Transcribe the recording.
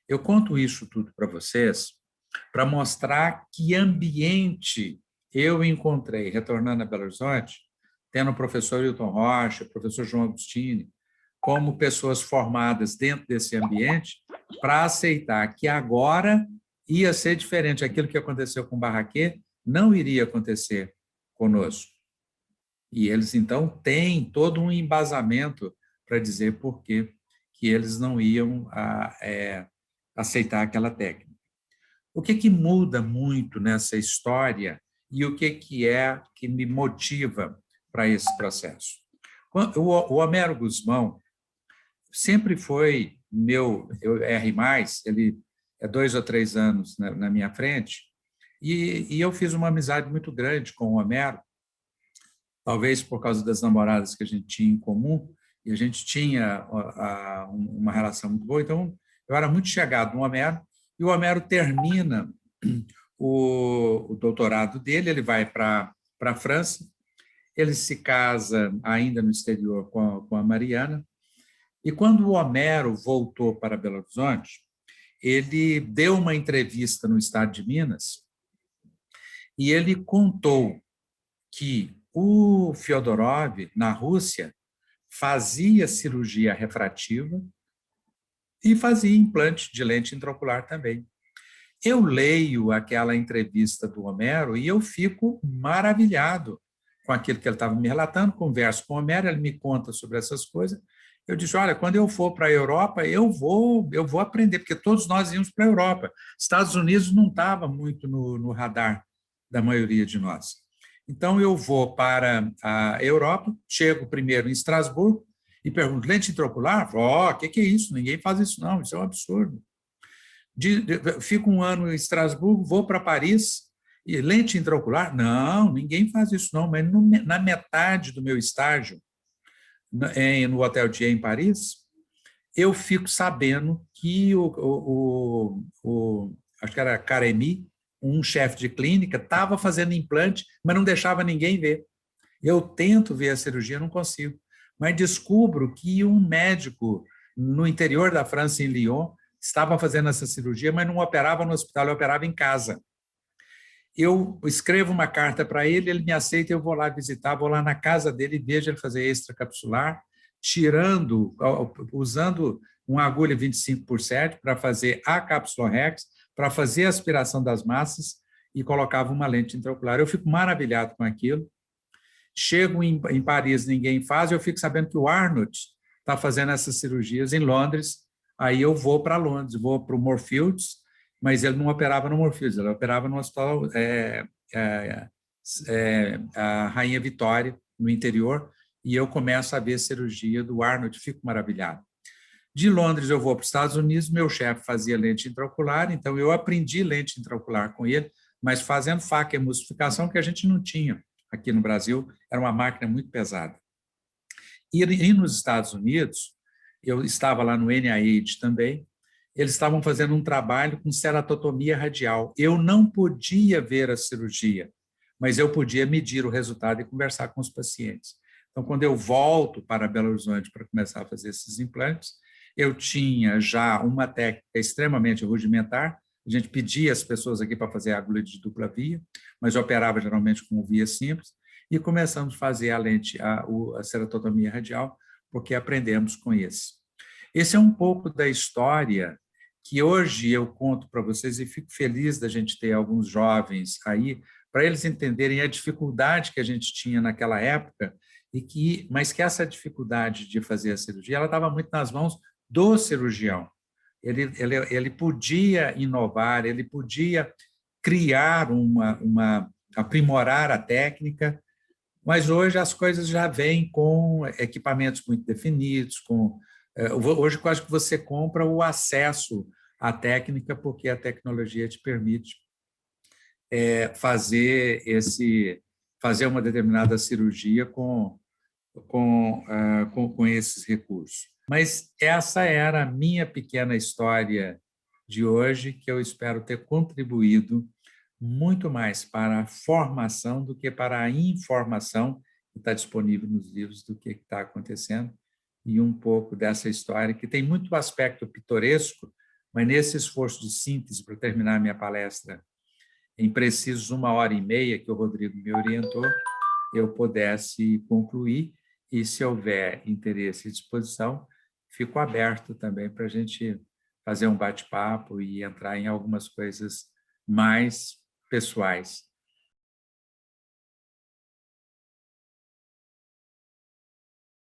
Eu conto isso tudo para vocês para mostrar que ambiente eu encontrei, retornando a Belo Horizonte, tendo o professor Hilton Rocha, o professor João Agostini, como pessoas formadas dentro desse ambiente, para aceitar que agora ia ser diferente. Aquilo que aconteceu com o Barraquê não iria acontecer conosco. E eles, então, têm todo um embasamento para dizer por que eles não iam aceitar aquela técnica. O que muda muito nessa história e o que é que me motiva para esse processo? O Homero Guzmão sempre foi meu R+, ele é 2 ou 3 anos na minha frente, e eu fiz uma amizade muito grande com o Homero, talvez por causa das namoradas que a gente tinha em comum, e a gente tinha uma relação muito boa, então eu era muito chegado no Homero, e o Homero termina o doutorado dele, ele vai para a França, ele se casa ainda no exterior com a Mariana, e quando o Homero voltou para Belo Horizonte, ele deu uma entrevista no estado de Minas e ele contou que o Fyodorov, na Rússia, fazia cirurgia refrativa e fazia implante de lente intraocular também. Eu leio aquela entrevista do Homero e eu fico maravilhado com aquilo que ele estava me relatando, converso com o Homero, ele me conta sobre essas coisas. Eu disse, olha, quando eu for para a Europa, eu vou aprender, porque todos nós íamos para a Europa. Estados Unidos não estava muito no radar da maioria de nós. Então, eu vou para a Europa, chego primeiro em Estrasburgo e pergunto, lente intraocular? O que é isso? Ninguém faz isso não, isso é um absurdo. Fico um ano em Estrasburgo, vou para Paris, e lente intraocular? Não, ninguém faz isso não, mas na metade do meu estágio, no Hotel Dieu em Paris, eu fico sabendo que acho que era Caremi, um chefe de clínica, estava fazendo implante, mas não deixava ninguém ver. Eu tento ver a cirurgia, não consigo. Mas descubro que um médico no interior da França, em Lyon, estava fazendo essa cirurgia, mas não operava no hospital, ele operava em casa. Eu escrevo uma carta para ele, ele me aceita, eu vou lá visitar, vou lá na casa dele e vejo ele fazer extracapsular, usando uma agulha 25/7 para fazer a Capsulorex, para fazer a aspiração das massas e colocava uma lente intraocular. Eu fico maravilhado com aquilo. Chego em Paris, ninguém faz, eu fico sabendo que o Arnold está fazendo essas cirurgias em Londres, aí eu vou para Londres, vou para o Moorfields, mas ele não operava no Moorfields, ele operava no hospital a Rainha Vitória, no interior, e eu começo a ver a cirurgia do Arnold, fico maravilhado. De Londres eu vou para os Estados Unidos, meu chefe fazia lente intraocular, então eu aprendi lente intraocular com ele, mas fazendo faca e emulsificação que a gente não tinha aqui no Brasil, era uma máquina muito pesada. E nos Estados Unidos, eu estava lá no NIH também, eles estavam fazendo um trabalho com ceratotomia radial. Eu não podia ver a cirurgia, mas eu podia medir o resultado e conversar com os pacientes. Então, quando eu volto para Belo Horizonte para começar a fazer esses implantes, eu tinha já uma técnica extremamente rudimentar, a gente pedia as pessoas aqui para fazer a agulha de dupla via, mas eu operava geralmente com via simples, e começamos a fazer a ceratotomia radial, porque aprendemos com esse. Esse é um pouco da história que hoje eu conto para vocês e fico feliz da gente ter alguns jovens aí, para eles entenderem a dificuldade que a gente tinha naquela época, mas que essa dificuldade de fazer a cirurgia ela estava muito nas mãos do cirurgião. Ele podia inovar, ele podia criar aprimorar a técnica, mas hoje as coisas já vêm com equipamentos muito definidos, hoje quase que você compra o acesso à técnica, porque a tecnologia te permite fazer uma determinada cirurgia com esses recursos. Mas essa era a minha pequena história de hoje, que eu espero ter contribuído muito mais para a formação do que para a informação que está disponível nos livros do que está acontecendo, e um pouco dessa história, que tem muito aspecto pitoresco, mas nesse esforço de síntese para terminar a minha palestra em precisos 1h30, que o Rodrigo me orientou, eu pudesse concluir, e se houver interesse e disposição, fico aberto também para a gente fazer um bate-papo e entrar em algumas coisas mais pessoais